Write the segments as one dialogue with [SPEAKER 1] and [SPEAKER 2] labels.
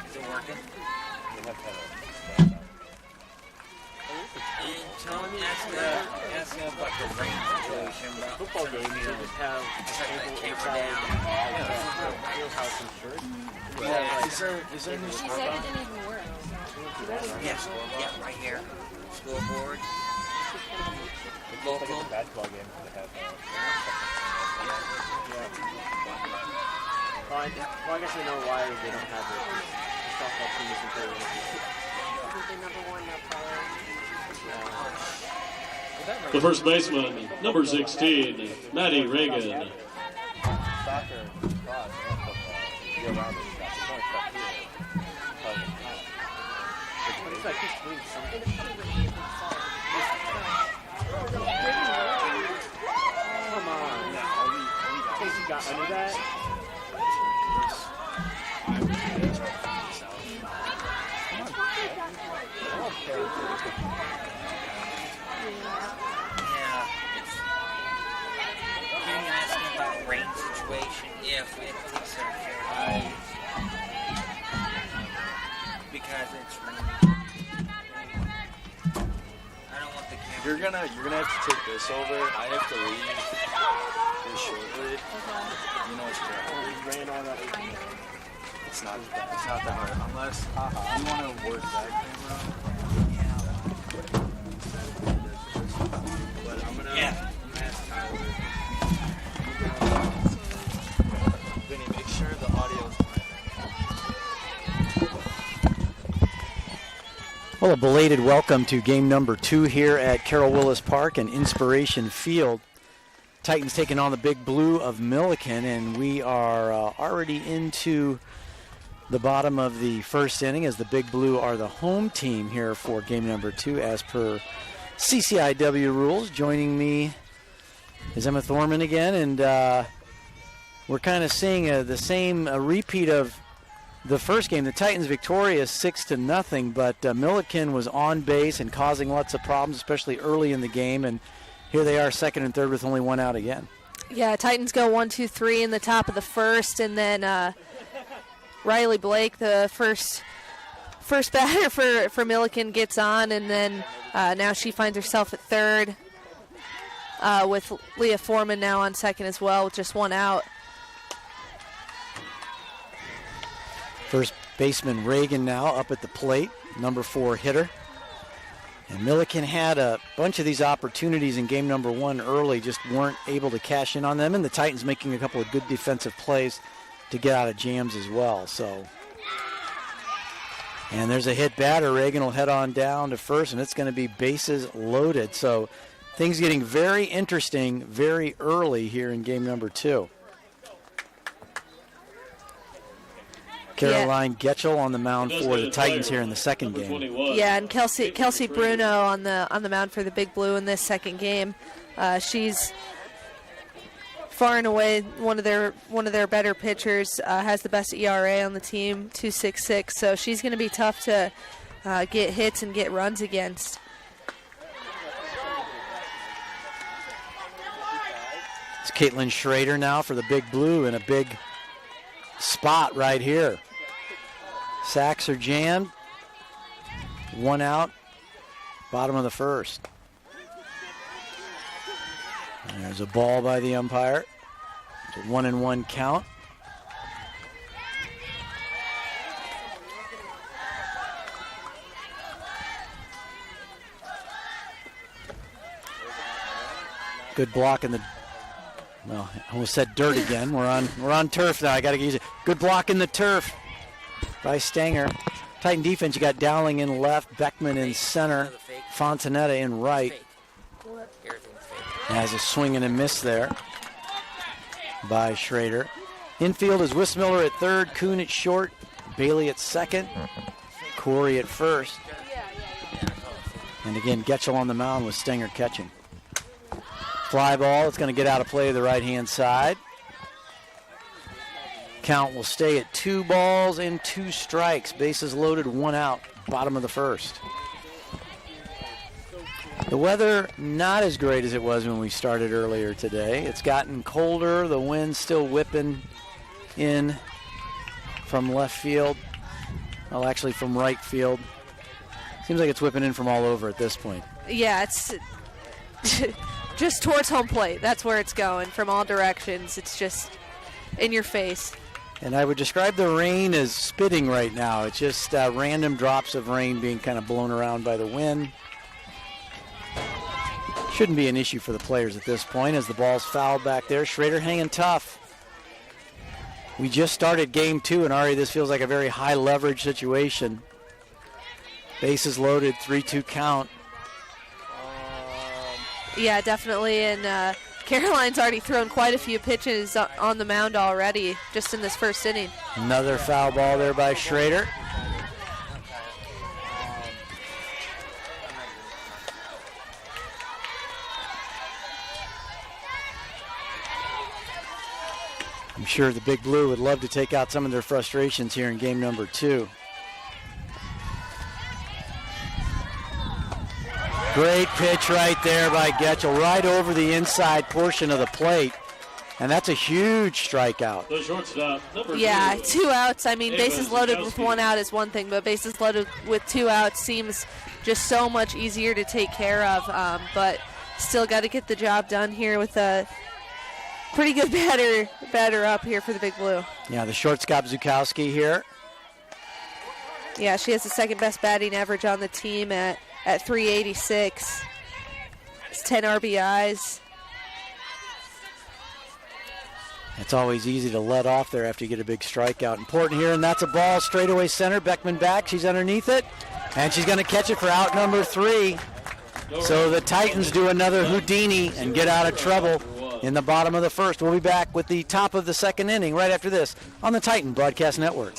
[SPEAKER 1] Is it working? Ask him about the rain situation.
[SPEAKER 2] Football game, you just have
[SPEAKER 1] the camera down. Is there any scoreboard?
[SPEAKER 3] It didn't even work.
[SPEAKER 1] Yes, yeah, right here. Scoreboard. Local.
[SPEAKER 2] basketball game to have. Well, I guess I know why they don't have it. The softball team isn't very
[SPEAKER 4] The first baseman, number 16, Maddie Reagan.
[SPEAKER 2] soccer, cross, and football. Year-round stuff. It's only stuff here. What is that? Keeps doing something. Come on. Casey got under that.
[SPEAKER 1] Yeah, it's getting an estimate about a rain situation if it takes their care. Because it's raining. I don't want the camera.
[SPEAKER 5] You're gonna have to take this over. I have to leave this shortly. You know what's going on. It's not that hard unless you want to work that camera. But I'm gonna ask Tyler. Vinny, make sure the audio's
[SPEAKER 6] Well, a belated welcome to game number 2 here at Carroll Willis Park and Inspiration Field. Titans taking on the Big Blue of Millikin, and we are already into the bottom of the first inning as the Big Blue are the home team here for game number 2 as per CCIW rules. Joining me is Emma Thorman again, and we're kind of seeing the same repeat of the first game. The Titans victorious 6-0, but Millikin was on base and causing lots of problems, especially early in the game, and here they are second and third with only one out again.
[SPEAKER 3] Yeah, Titans go 1-2-3 in the top of the first, and then Riley Blake, the first batter for Millikin, gets on, and then now she finds herself at third with Leah Foreman now on second as well with just one out.
[SPEAKER 6] First baseman Reagan now up at the plate, number 4 hitter. And Millikin had a bunch of these opportunities in game number 1 early, just weren't able to cash in on them, and the Titans making a couple of good defensive plays to get out of jams as well. So, and there's a hit batter. Reagan will head on down to first, and it's going to be bases loaded. So things getting very interesting very early here in game number 2. Caroline Getchell on the mound for the Titans here in the second game.
[SPEAKER 3] Yeah, and Kelsey Bruno on the mound for the Big Blue in this second game. She's far and away one of their better pitchers. Has the best ERA on the team, 2.66. So she's going to be tough to get hits and get runs against.
[SPEAKER 6] It's Caitlin Schrader now for the Big Blue in a big spot right here. Sacks are jammed. One out. Bottom of the first. And there's a ball by the umpire. It's a 1-1 count. Good block in the. Well, I almost said dirt again. We're on turf now. I got to use it. Good block in the turf by Stanger. Titan defense. You got Dowling in left, Beckman in center, Fontanetta in right. Has a swing and a miss there by Schrader. Infield is Wismiller at third, Kuhn at short, Bailey at second, Corey at first. And again, Getchell on the mound with Stanger catching. Fly ball, it's going to get out of play to the right-hand side. Count will stay at 2 balls and 2 strikes. Bases loaded, 1 out, bottom of the first. The weather not as great as it was when we started earlier today. It's gotten colder, the wind's still whipping in from left field. Well, actually from right field. Seems like it's whipping in from all over at this point.
[SPEAKER 3] Yeah, it's just towards home plate. That's where it's going from all directions. It's just in your face.
[SPEAKER 6] And I would describe the rain as spitting right now. It's just random drops of rain being kind of blown around by the wind. Shouldn't be an issue for the players at this point as the ball's fouled back there. Schrader hanging tough. We just started game 2, and already this feels like a very high leverage situation. Bases loaded, 3-2 count.
[SPEAKER 3] Yeah, definitely. And Caroline's already thrown quite a few pitches on the mound already just in this first inning.
[SPEAKER 6] Another foul ball there by Schrader. I'm sure the Big Blue would love to take out some of their frustrations here in game number 2. Great pitch right there by Getchell, right over the inside portion of the plate. And that's a huge strikeout.
[SPEAKER 4] The shortstop, number
[SPEAKER 3] 2 outs. I mean, bases
[SPEAKER 4] Ava
[SPEAKER 3] loaded with
[SPEAKER 4] Zukowski.
[SPEAKER 3] 1 out is one thing, but bases loaded with 2 outs seems just so much easier to take care of. But still got to get the job done here with a pretty good batter up here for the Big Blue.
[SPEAKER 6] Yeah, the shortstop Zukowski here.
[SPEAKER 3] Yeah, she has the second best batting average on the team at 386. It's 10 RBIs.
[SPEAKER 6] It's always easy to let off there after you get a big strikeout. Important here, and that's a ball straightaway center. Beckman back, she's underneath it, and she's going to catch it for out number 3. So the Titans do another Houdini and get out of trouble in the bottom of the first. We'll be back with the top of the second inning right after this on the Titan Broadcast Network.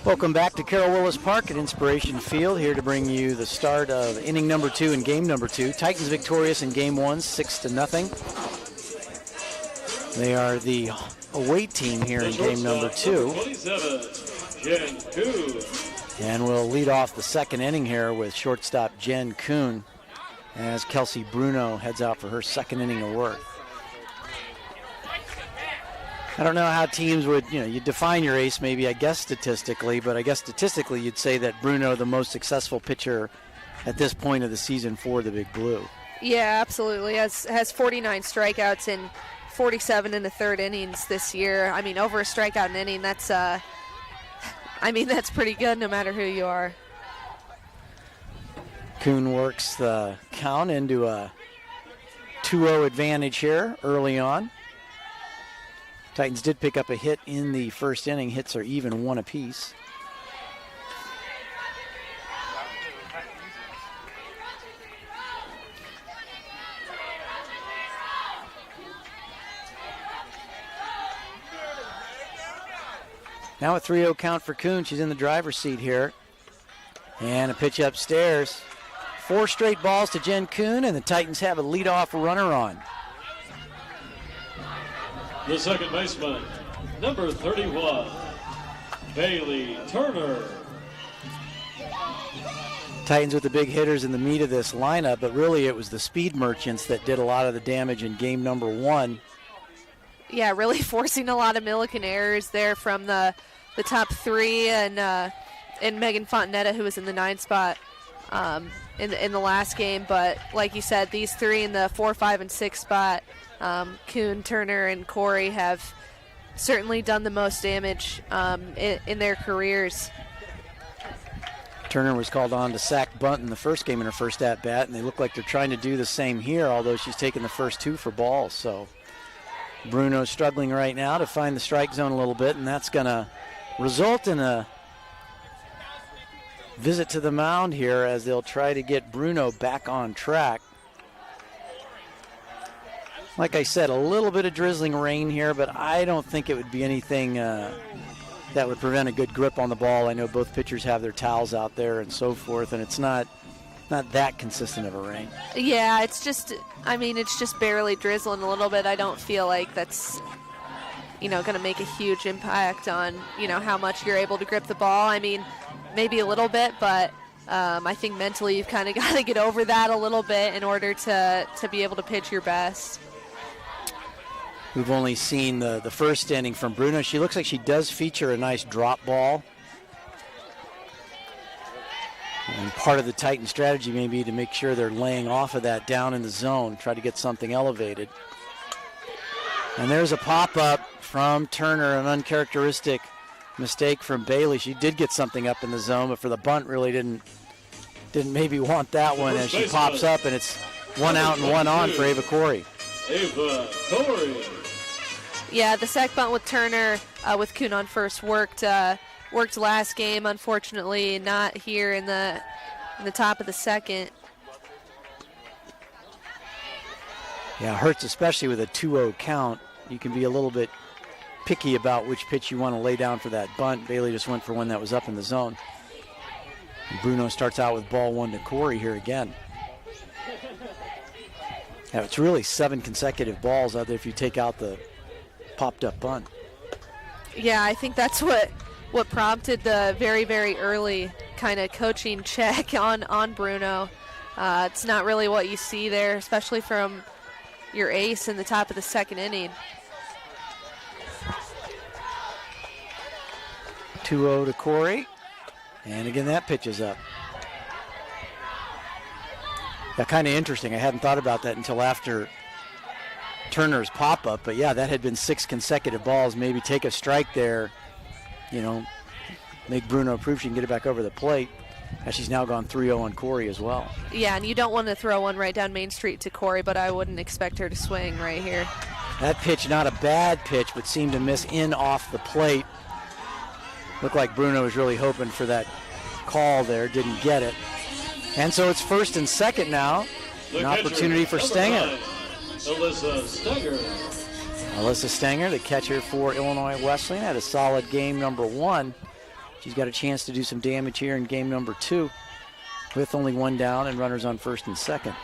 [SPEAKER 6] Welcome back to Carol Willis Park at Inspiration Field, here to bring you the start of inning number 2 and game number 2. Titans victorious in game 1, 6-0. They are the away team here in game number 2.
[SPEAKER 4] 27, Jen Kuhn.
[SPEAKER 6] And we'll lead off the second inning here with shortstop Jen Kuhn as Kelsey Bruno heads out for her second inning of work. I don't know how teams would, you define your ace maybe, I guess statistically, but I guess statistically you'd say that Bruno, the most successful pitcher at this point of the season for the Big Blue.
[SPEAKER 3] Yeah, absolutely. Has 49 strikeouts in 47 in the third innings this year. I mean, over a strikeout an inning, that's pretty good no matter who you are.
[SPEAKER 6] Kuhn works the count into a 2-0 advantage here early on. Titans did pick up a hit in the first inning. Hits are even 1 apiece. Now a 3-0 count for Kuhn. She's in the driver's seat here. And a pitch upstairs. 4 straight balls to Jen Kuhn, and the Titans have a leadoff runner on.
[SPEAKER 4] The second baseman, number 31, Bailey Turner.
[SPEAKER 6] Titans with the big hitters in the meat of this lineup, but really it was the speed merchants that did a lot of the damage in game number 1.
[SPEAKER 3] Yeah, really forcing a lot of Millikin errors there from the top 3 and Megan Fontanetta, who was in the 9 spot in the last game. But like you said, these 3 in the 4, 5, and 6 spot, Kuhn, Turner, and Corey have certainly done the most damage in their careers.
[SPEAKER 6] Turner was called on to sack bunt in the first game in her first at-bat, and they look like they're trying to do the same here, although she's taken the first 2 for balls. So Bruno's struggling right now to find the strike zone a little bit, and that's going to result in a visit to the mound here as they'll try to get Bruno back on track. Like I said, a little bit of drizzling rain here, but I don't think it would be anything that would prevent a good grip on the ball. I know both pitchers have their towels out there and so forth, and it's not that consistent of a rain.
[SPEAKER 3] Yeah, it's just barely drizzling a little bit. I don't feel like that's, going to make a huge impact on, how much you're able to grip the ball. I mean, maybe a little bit, but I think mentally you've kind of got to get over that a little bit in order to be able to pitch your best.
[SPEAKER 6] We've only seen the first inning from Bruno. She looks like she does feature a nice drop ball. And part of the Titan strategy may be to make sure they're laying off of that down in the zone, try to get something elevated. And there's a pop-up from Turner, an uncharacteristic mistake from Bailey. She did get something up in the zone, but for the bunt really didn't maybe want that one as she pops up, and it's 1 out and 1 on for Ava Corey.
[SPEAKER 4] Ava Corey.
[SPEAKER 3] Yeah, the sac bunt with Turner with Kuhn on first worked last game. Unfortunately, not here in the top of the second.
[SPEAKER 6] Yeah, it hurts, especially with a 2-0 count. You can be a little bit picky about which pitch you want to lay down for that bunt. Bailey just went for one that was up in the zone. And Bruno starts out with ball 1 to Corey here again. Yeah, it's really 7 consecutive balls out there if you take out the popped-up bunt.
[SPEAKER 3] Yeah, I think that's what prompted the very, very early kind of coaching check on Bruno. It's not really what you see there, especially from your ace in the top of the second inning.
[SPEAKER 6] 2-0 to Corey. And again, that pitch is up. Yeah, kind of interesting. I hadn't thought about that until after Turner's pop-up. But, yeah, that had been 6 consecutive balls. Maybe take a strike there, make Bruno prove she can get it back over the plate. As she's now gone 3-0 on Corey as well.
[SPEAKER 3] Yeah, and you don't want to throw one right down Main Street to Corey, but I wouldn't expect her to swing right here.
[SPEAKER 6] That pitch, not a bad pitch, but seemed to miss in off the plate. Looked like Bruno was really hoping for that call there, didn't get it. And so it's first and second now. An opportunity for Stenger. Alyssa Stenger, the catcher for Illinois Wesleyan, had a solid game number 1. She's got a chance to do some damage here in game number 2 with only 1 down and runners on first and second.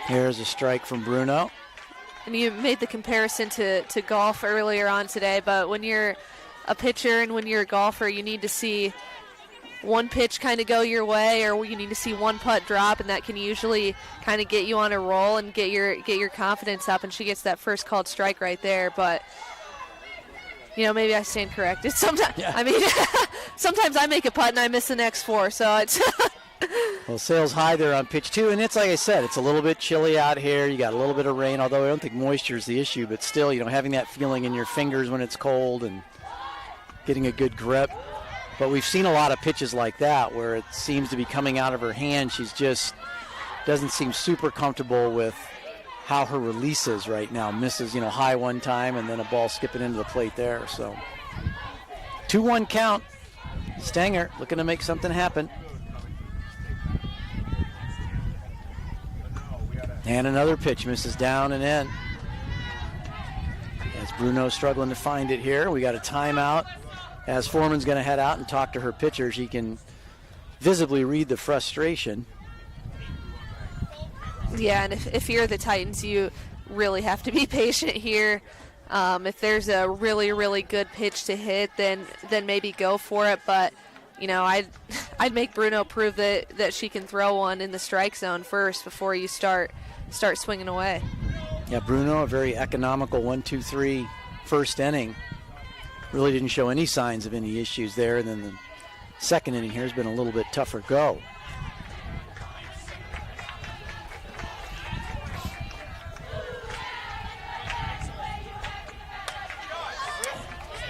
[SPEAKER 6] Here's a strike from Bruno.
[SPEAKER 3] And you made the comparison to golf earlier on today, but when you're a pitcher and when you're a golfer, you need to see one pitch kind of go your way, or you need to see one putt drop, and that can usually kind of get you on a roll and get your confidence up. And she gets that first called strike right there. But maybe I stand corrected. Sometimes, yeah. I mean, sometimes I make a putt and I miss the next 4. So it's
[SPEAKER 6] well, sails high there on pitch 2, and it's like I said, it's a little bit chilly out here. You got a little bit of rain, although I don't think moisture is the issue, but still, having that feeling in your fingers when it's cold and getting a good grip. But we've seen a lot of pitches like that where it seems to be coming out of her hand. She's just doesn't seem super comfortable with how her release is right now. Misses, high one time and then a ball skipping into the plate there. So 2-1 count. Stenger looking to make something happen. And another pitch misses down and in. As Bruno struggling to find it here. We got a timeout. As Foreman's going to head out and talk to her pitcher, she can visibly read the frustration.
[SPEAKER 3] Yeah, and if you're the Titans, you really have to be patient here. If there's a really, really good pitch to hit, then maybe go for it. But, I'd make Bruno prove that she can throw one in the strike zone first before you start swinging away.
[SPEAKER 6] Yeah, Bruno, a very economical 1-2-3 first inning. Really didn't show any signs of any issues there. And then the second inning here has been a little bit tougher go.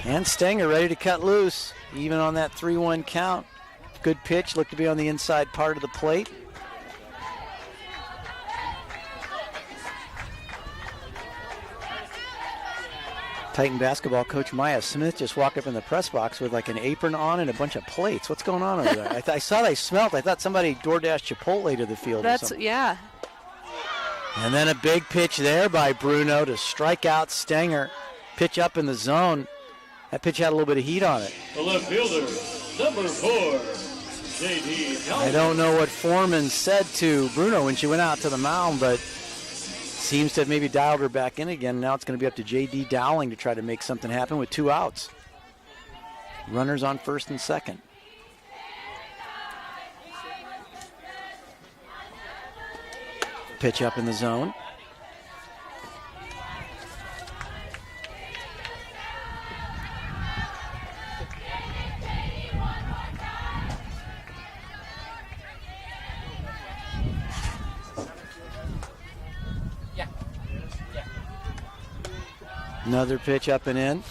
[SPEAKER 6] And Stenger ready to cut loose, even on that 3-1 count. Good pitch, looked to be on the inside part of the plate. Titan basketball coach Maya Smith just walked up in the press box with like an apron on and a bunch of plates. What's going on over there? I saw they smelled. I thought somebody DoorDashed Chipotle to the field or something.
[SPEAKER 3] Yeah.
[SPEAKER 6] And then a big pitch there by Bruno to strike out Stenger. Pitch up in the zone. That pitch had a little bit of heat on it.
[SPEAKER 4] The left fielder, number 4, J.D.
[SPEAKER 6] I don't know what Foreman said to Bruno when she went out to the mound, but seems to have maybe dialed her back in again. Now it's going to be up to J.D. Dowling to try to make something happen with 2 outs. Runners on first and second. Pitch up in the zone. Another pitch up and in.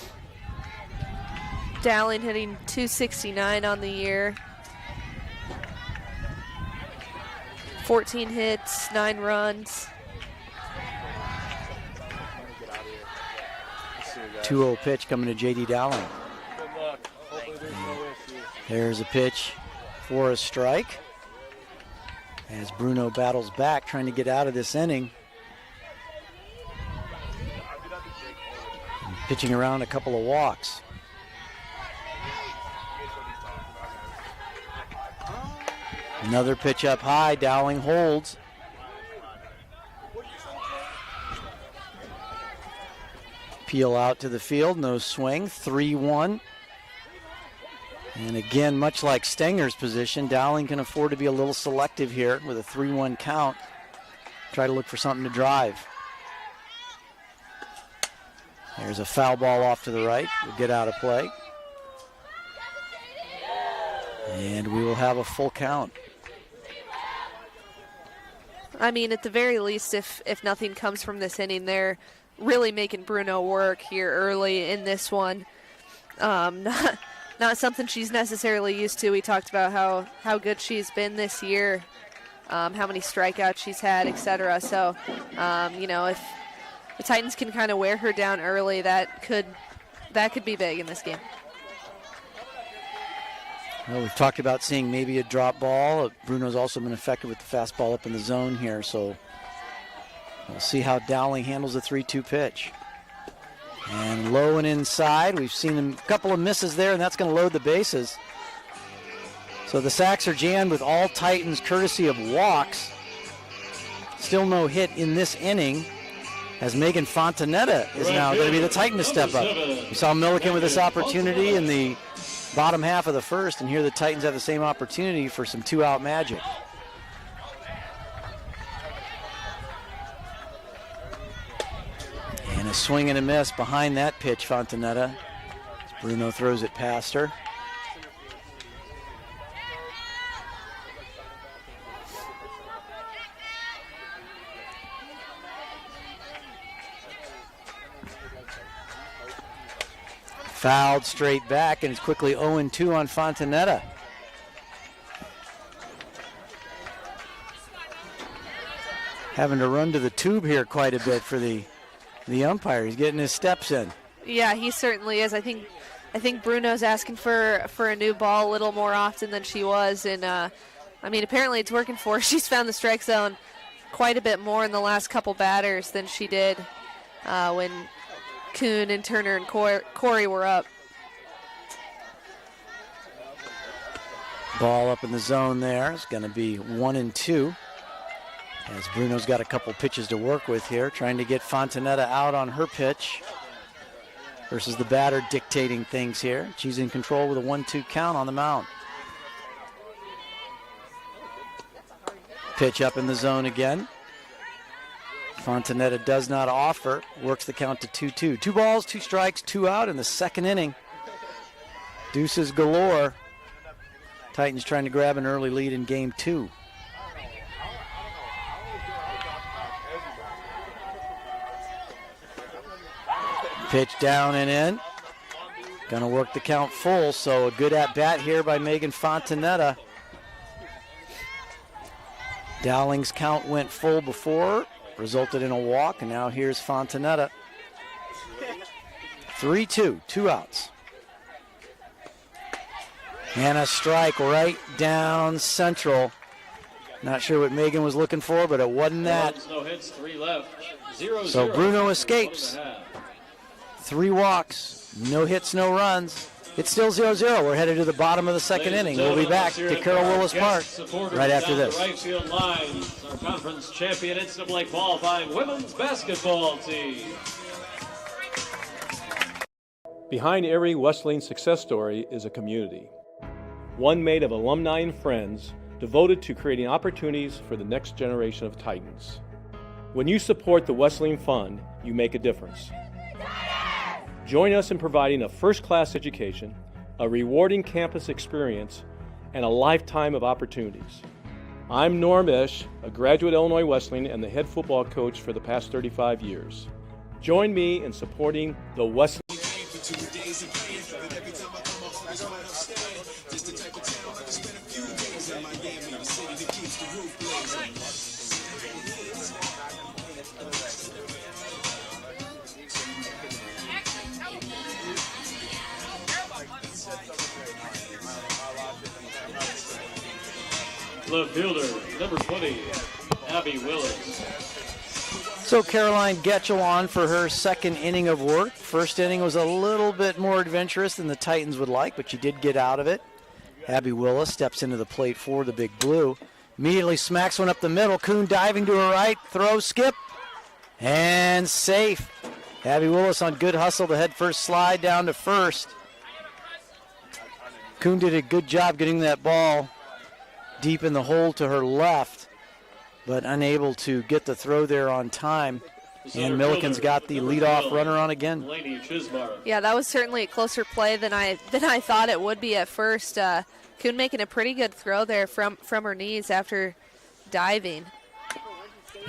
[SPEAKER 3] Dowling hitting .269 on the year. 14 hits, 9 runs.
[SPEAKER 6] 2-0 pitch coming to J.D. Dowling. There's a pitch for a strike. As Bruno battles back, trying to get out of this inning. And pitching around a couple of walks. Another pitch up high, Dowling holds. Peel out to the field, no swing, 3-1. And again, much like Stenger's position, Dowling can afford to be a little selective here with a 3-1 count. Try to look for something to drive. There's a foul ball off to the right, will get out of play. And we will have a full count.
[SPEAKER 3] I mean, at the very least, if nothing comes from this inning, they're really making Bruno work here early in this one. Not something she's necessarily used to. We talked about how good she's been this year, how many strikeouts she's had, etc. So, if the Titans can kind of wear her down early, that could be big in this game.
[SPEAKER 6] Well, we've talked about seeing maybe a drop ball. Bruno's also been effective with the fastball up in the zone here, so we'll see how Dowling handles the 3-2 pitch. And low and inside. We've seen a couple of misses there, and that's going to load the bases. So the sacks are jammed with all Titans courtesy of walks. Still no hit in this inning, as Megan Fontanetta is now going to be the Titan to step up. We saw Millikin with this opportunity in the bottom half of the first, and here the Titans have the same opportunity for some 2-out magic. And a swing and a miss behind that pitch, Fontanetta. Bruno throws it past her. Fouled straight back, and it's quickly 0-2 on Fontanetta. Having to run to the tube here quite a bit for the umpire. He's getting his steps in.
[SPEAKER 3] Yeah, he certainly is. I think Bruno's asking for a new ball a little more often than she was, and apparently it's working for her. She's found the strike zone quite a bit more in the last couple batters than she did when Kuhn and Turner and Corey were up.
[SPEAKER 6] Ball up in the zone there. It's going to be 1-2. As Bruno's got a couple pitches to work with here, trying to get Fontanetta out on her pitch versus the batter dictating things here. She's in control with a 1-2 count on the mound. Pitch up in the zone again. Fontanetta does not offer, works the count to 2-2. 2 balls, 2 strikes, 2 out in the second inning. Deuces galore. Titans trying to grab an early lead in game 2. Pitch down and in. Gonna work the count full, so a good at-bat here by Megan Fontanetta. Dowling's count went full before, resulted in a walk, and now here's Fontanetta. 3-2, 2 outs. And a strike right down central. Not sure what Megan was looking for, but it wasn't that.
[SPEAKER 4] No hits, 3 left. 0-0.
[SPEAKER 6] So Bruno escapes. 3 walks, no hits, no runs. It's still 0-0. We're headed to the bottom of the second inning. We'll be back to Carol Willis Park right after this.
[SPEAKER 4] Right field lines, our conference champion NCAA qualifying women's basketball team.
[SPEAKER 7] Behind every Wesleyan success story is a community. One made of alumni and friends devoted to creating opportunities for the next generation of Titans. When you support the Wesleyan Fund, you make a difference. Join us in providing a first-class education, a rewarding campus experience, and a lifetime of opportunities. I'm Norm Ish, a graduate Illinois Wesleyan and the head football coach for the past 35 years. Join me in supporting the Wesleyan.
[SPEAKER 4] Left fielder, number 20, Abby Willis.
[SPEAKER 6] So Caroline Getchell on for her second inning of work. First inning was a little bit more adventurous than the Titans would like, but she did get out of it. Abby Willis steps into the plate for the Big Blue. Immediately smacks one up the middle. Kuhn diving to her right, throw, skip, and safe. Abby Willis on good hustle, the head first slide down to first. Kuhn did a good job getting that ball deep in the hole to her left, but unable to get the throw there on time. And Millikin's got the leadoff runner on again.
[SPEAKER 3] Yeah, that was certainly a closer play than I thought it would be at first. Kuhn making a pretty good throw there from her knees after diving.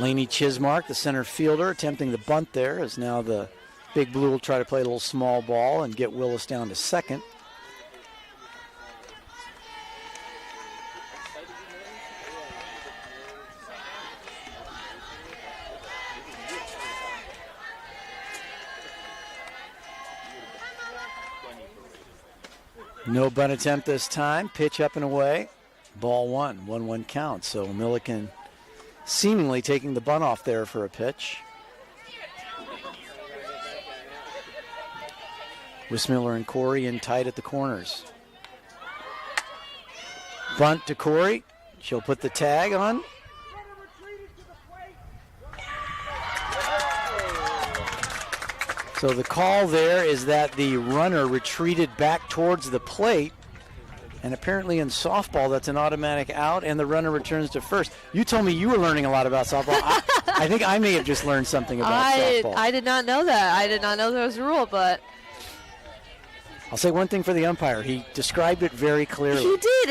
[SPEAKER 6] Lainey Chismark, the center fielder, attempting the bunt there, as now the Big Blue will try to play a little small ball and get Willis down to second. No bunt attempt this time. Pitch up and away. Ball 1, 1-1 count. So Millikin seemingly taking the bunt off there for a pitch. Wismiller and Corey in tight at the corners. Bunt to Corey. She'll put the tag on. So the call there is that the runner retreated back towards the plate, and apparently in softball that's an automatic out, and the runner returns to first. You told me you were learning a lot about softball. I think I may have just learned something about softball.
[SPEAKER 3] I did not know that. I did not know there was a rule, but
[SPEAKER 6] I'll say one thing for the umpire. He described it very clearly.
[SPEAKER 3] he did.